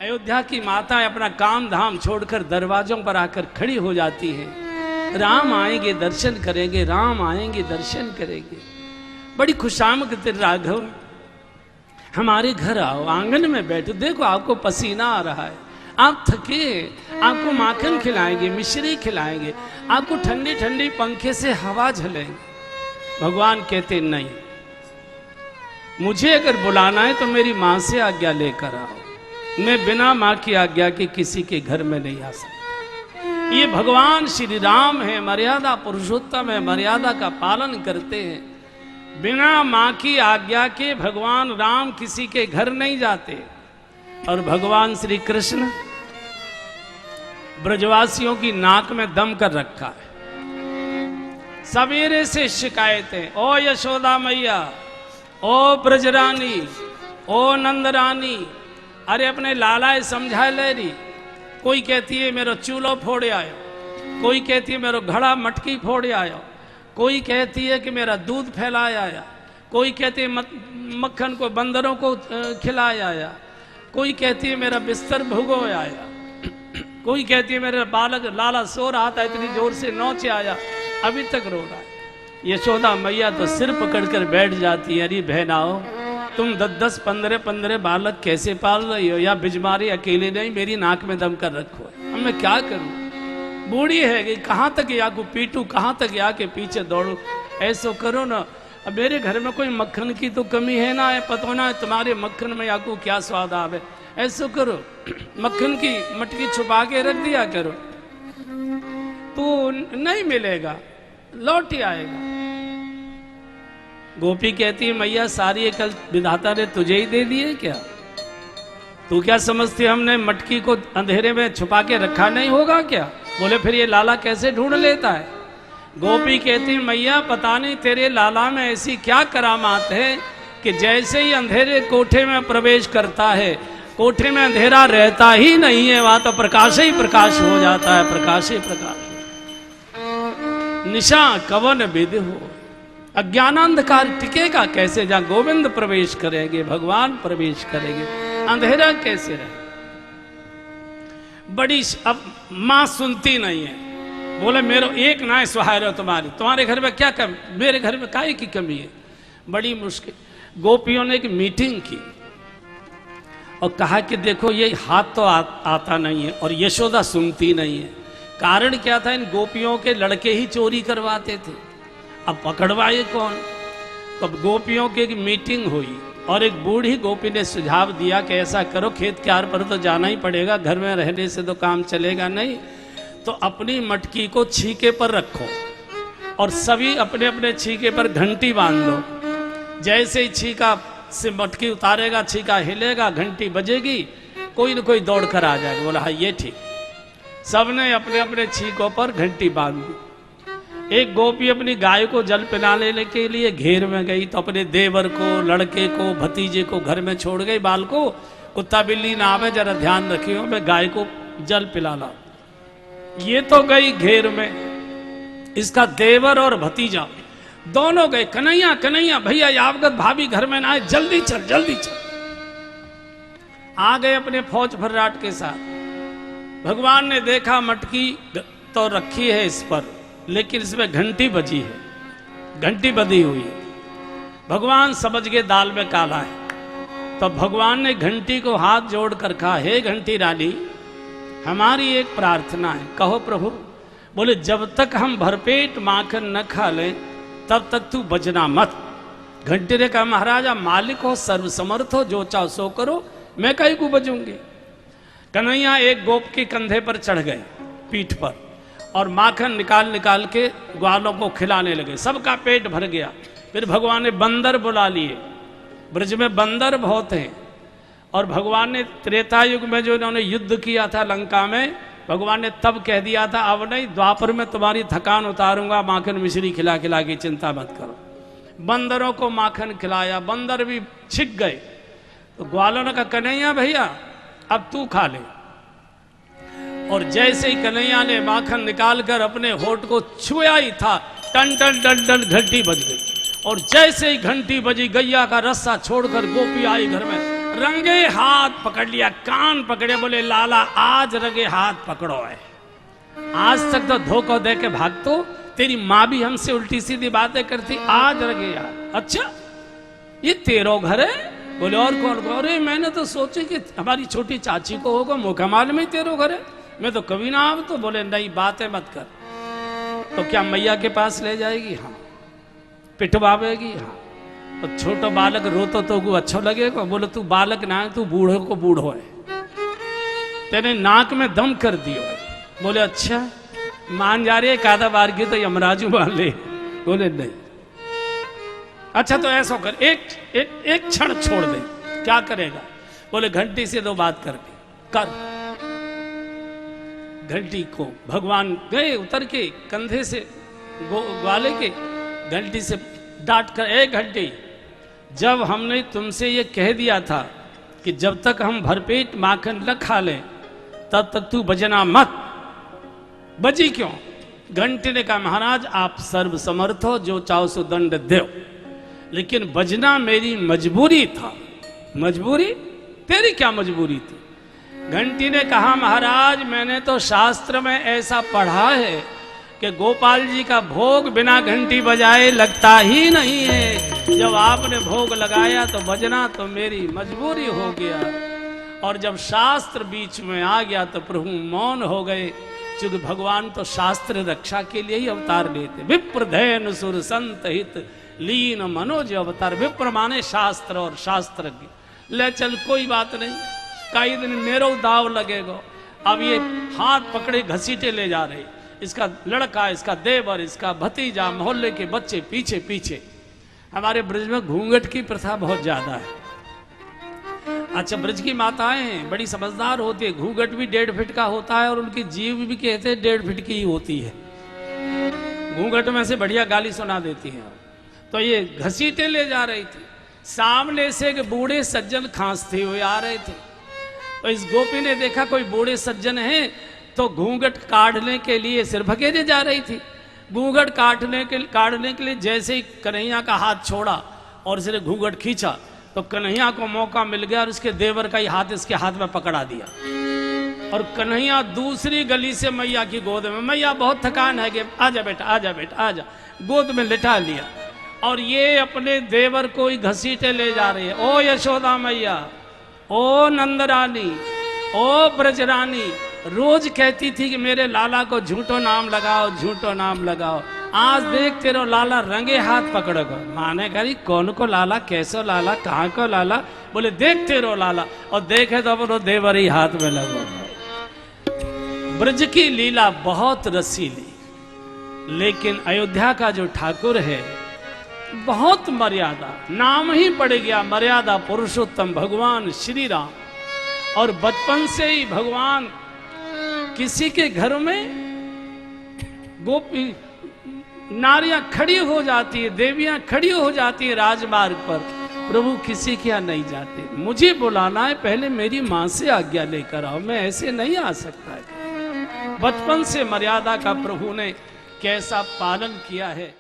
अयोध्या की माता अपना काम धाम छोड़कर दरवाजों पर आकर खड़ी हो जाती है। राम आएंगे दर्शन करेंगे, राम आएंगे दर्शन करेंगे। बड़ी खुशामद राघव हमारे घर आओ, आंगन में बैठो, देखो आपको पसीना आ रहा है, आप थके, आपको माखन खिलाएंगे, मिश्री खिलाएंगे, आपको ठंडी ठंडी पंखे से हवा झलेंगे। भगवान कहते नहीं, मुझे अगर बुलाना है तो मेरी माँ से आज्ञा लेकर आओ, मैं बिना माँ की आज्ञा के किसी के घर में नहीं आ सकता। ये भगवान श्री राम है, मर्यादा पुरुषोत्तम है, मर्यादा का पालन करते हैं। बिना माँ की आज्ञा के भगवान राम किसी के घर नहीं जाते। और भगवान श्री कृष्ण ब्रजवासियों की नाक में दम कर रखा है। सवेरे से शिकायतें, ओ यशोदा मैया, ओ ब्रजरानी, ओ नंदरानी, अरे अपने लालाए समझा ले रही। कोई कहती है मेरा चूल्हो फोड़े आयो, कोई कहती है मेरा घड़ा मटकी फोड़े आयो, कोई कहती है कि मेरा दूध फैलाया आया, कोई कहती है मक्खन को बंदरों को खिलाया आया, कोई कहती है मेरा बिस्तर भुगो आया, कोई कहती है मेरा बालक लाला सो रहा था इतनी जोर से नौचे आया, अभी तक रो रहा है। यशोदा मैया तो सिर पकड़कर बैठ जाती है, अरे बहनाओ तुम 10-10, 15-15 बालक कैसे पाल रही हो, या बिजमारी अकेले नहीं, मेरी नाक में दम कर रखो। अब मैं क्या करूं, बूढ़ी है कि कहाँ तक या को पीटू, कहाँ तक या के पीछे दौड़ू। ऐसो करो ना, अब मेरे घर में कोई मक्खन की तो कमी है ना, है पता ना तुम्हारे मक्खन में या को क्या स्वाद आवे। ऐसो करो, मक्खन की मटकी छुपा के रख दिया करो, तो नहीं मिलेगा, लौट ही आएगा। गोपी कहती है मैया सारी ये कल विधाता ने तुझे ही दे दिए क्या? तू क्या समझती है हमने मटकी को अंधेरे में छुपा के रखा नहीं होगा क्या? बोले फिर ये लाला कैसे ढूंढ लेता है? गोपी कहती है मैया पता नहीं तेरे लाला में ऐसी क्या करामात है कि जैसे ही अंधेरे कोठे में प्रवेश करता है, कोठे में अंधेरा रहता ही नहीं है, वहां तो प्रकाश ही प्रकाश हो जाता है, प्रकाश ही प्रकाश। निशा कवन विधि हो, अज्ञानांधकार टिकेगा कैसे? जहां गोविंद प्रवेश करेंगे, भगवान प्रवेश करेंगे, अंधेरा कैसे रहे? बड़ी अब मां सुनती नहीं है, बोले मेरे एक ना सुहाय रहो, तुम्हारे घर में क्या कमी, मेरे घर में काहे की कमी है? बड़ी मुश्किल। गोपियों ने एक मीटिंग की और कहा कि देखो ये हाथ तो आता नहीं है, और यशोदा सुनती नहीं है। कारण क्या था? इन गोपियों के लड़के ही चोरी करवाते थे, अब पकड़वाए कौन? तब गोपियों की एक मीटिंग हुई और एक बूढ़ी गोपी ने सुझाव दिया कि ऐसा करो, खेत क्यार पर तो जाना ही पड़ेगा, घर में रहने से तो काम चलेगा नहीं, तो अपनी मटकी को छीके पर रखो और सभी अपने अपने छीके पर घंटी बांध दो। जैसे ही छीका से मटकी उतारेगा, छीका हिलेगा, घंटी बजेगी, कोई न कोई दौड़ कर आ जाएगा। बोला हाँ ये ठीक। सबने अपने अपने छीकों पर घंटी बांध दी। एक गोपी अपनी गाय को जल पिलाने के लिए घेर में गई, तो अपने देवर को, लड़के को, भतीजे को घर में छोड़ गई। बाल को कुत्ता बिल्ली ना आवे, जरा ध्यान रखियो, मैं गाय को जल पिलाना। ये तो गई घेर में, इसका देवर और भतीजा दोनों गए, कन्हैया कन्हैया भैया यावगत भाभी घर में ना आए, जल्दी चल जल्दी चल। आ गए अपने फौज फर्राट के साथ। भगवान ने देखा मटकी तो रखी है इस पर, लेकिन इसमें घंटी बजी है, घंटी बधी हुई है। भगवान समझ गए दाल में काला है, तो भगवान ने घंटी को हाथ जोड़ कर कहा, हे घंटी रानी, हमारी एक प्रार्थना है, कहो प्रभु। बोले जब तक हम भरपेट माखन न खा लें तब तक तू बजना मत। घंटी ने कहा महाराजा मालिक हो, सर्वसमर्थ हो, जो चाहो सो करो, मैं कहीं को बजूंगी। कन्हैया एक गोप के कंधे पर चढ़ गए, पीठ पर, और माखन निकाल निकाल के ग्वालों को खिलाने लगे। सबका पेट भर गया। फिर भगवान ने बंदर बुला लिए, ब्रज में बंदर बहुत हैं, और भगवान ने त्रेता युग में जो इन्होंने युद्ध किया था लंका में, भगवान ने तब कह दिया था अब नहीं, द्वापर में तुम्हारी थकान उतारूंगा, माखन मिश्री खिला खिला के चिंता मत करो। बंदरों को माखन खिलाया, बंदर भी छिक गए। तो ग्वालों ने कहा कन्हैया भैया अब तू खा ले। और जैसे ही कन्हैया ने माखन निकालकर अपने होठ को छुआ ही था, टन टन टन टन घंटी बज गई। और जैसे ही घंटी बजी, गैया का रस्सा छोड़कर गोपी आई घर में, रंगे हाथ पकड़ लिया, कान पकड़े, बोले लाला आज रंगे हाथ पकड़ो है। आज तक तो धोखा दे के भागतो, तेरी माँ भी हमसे उल्टी सीधी बातें करती, आज रंगे यार। अच्छा ये तेरो घर है? बोले और कौन को? अरे मैंने तो सोचे कि हमारी छोटी चाची को होगा, मोकामाल में ही तेरो घर है, मैं तो कभी ना आऊं। तो बोले नहीं बातें मत कर। तो क्या मैया के पास ले जाएगी? हाँ। पिटवावेगी? हाँ। तो छोटा बालक रोतो तो को अच्छा लगेगा? बोले तू बालक ना है, तू बूढ़े को बूढ़ो है, तेने नाक में दम कर दियो है। बोले अच्छा मान जा रही है, कादा बार की तो यमराजू मान ले। बोले नहीं। अच्छा तो ऐसा कर, एक क्षण छोड़ दे। क्या करेगा? बोले घंटी से दो बात करके कर। घंटी को भगवान गए उतर के कंधे से ग्वाले के घंटी से डांट कर, एक घंटी जब हमने तुमसे ये कह दिया था कि जब तक हम भरपेट माखन न खा लें तब तक तू बजना मत, बजी क्यों? घंटी ने कहा महाराज आप सर्व समर्थ हो, जो चाहो सो दंड दो, लेकिन बजना मेरी मजबूरी था। मजबूरी? तेरी क्या मजबूरी थी? घंटी ने कहा महाराज मैंने तो शास्त्र में ऐसा पढ़ा है कि गोपाल जी का भोग बिना घंटी बजाए लगता ही नहीं है। जब आपने भोग लगाया तो बजना तो मेरी मजबूरी हो गया, और जब शास्त्र बीच में आ गया तो प्रभु मौन हो गए, क्योंकि भगवान तो शास्त्र रक्षा के लिए ही अवतार लेते। विप्र धैन सुर संत हित लीन मनोज अवतार। विप्र माने शास्त्र और शास्त्रज्ञ। ले चल कोई बात नहीं, कई दिन मेरो दाव लगेगा। अब ये हाथ पकड़े घसीटे ले जा रहे, इसका लड़का, इसका देवर, इसका भतीजा, मोहल्ले के बच्चे पीछे पीछे। हमारे ब्रज में घूंघट की प्रथा बहुत ज्यादा है। अच्छा ब्रज की माताएं बड़ी समझदार होती है, घूंघट भी 1.5 फीट का होता है और उनकी जीव भी कहते हैं 1.5 फीट की ही होती है। घूंघट में से बढ़िया गाली सुना देती है। तो ये घसीटे ले जा रही थी, सामने से एक बूढ़े सज्जन खांसते हुए आ रहे थे। तो इस गोपी ने देखा कोई बूढ़े सज्जन है, तो घूंघट काटने के लिए सिर भगेरे जा रही थी। घूंघट काटने के लिए जैसे ही कन्हैया का हाथ छोड़ा और इसने घूंघट खींचा तो कन्हैया को मौका मिल गया और उसके देवर का ही हाथ इसके हाथ में पकड़ा दिया। और कन्हैया दूसरी गली से मैया की गोद में, मैया बहुत थकान है कि आजा बेटा आजा बेटा आजा, गोद में लिटा लिया। और ये अपने देवर को ही घसीटे ले जा रही है। ओ यशोदा मैया, ओ नंदरानी, ओ ब्रजरानी, रोज कहती थी कि मेरे लाला को झूठो नाम लगाओ, झूठो नाम लगाओ। आज देख तेरो लाला रंगे हाथ पकड़ेगा। माने करी कौन को लाला, कैसो लाला, कहाँ को लाला? बोले देख तेरो लाला, और देखे तो अपनो देवर ही हाथ में लगो। ब्रज की लीला बहुत रसीली, लेकिन अयोध्या का जो ठाकुर है बहुत मर्यादा। नाम ही पड़ गया मर्यादा पुरुषोत्तम भगवान श्री राम। और बचपन से ही भगवान किसी के घर में गोपी नारियां खड़ी हो जाती है, देवियां खड़ी हो जाती है राजमार्ग पर, प्रभु किसी के यहाँ नहीं जाते। मुझे बुलाना है, पहले मेरी माँ से आज्ञा लेकर आओ, मैं ऐसे नहीं आ सकता है। बचपन से मर्यादा का प्रभु ने कैसा पालन किया है।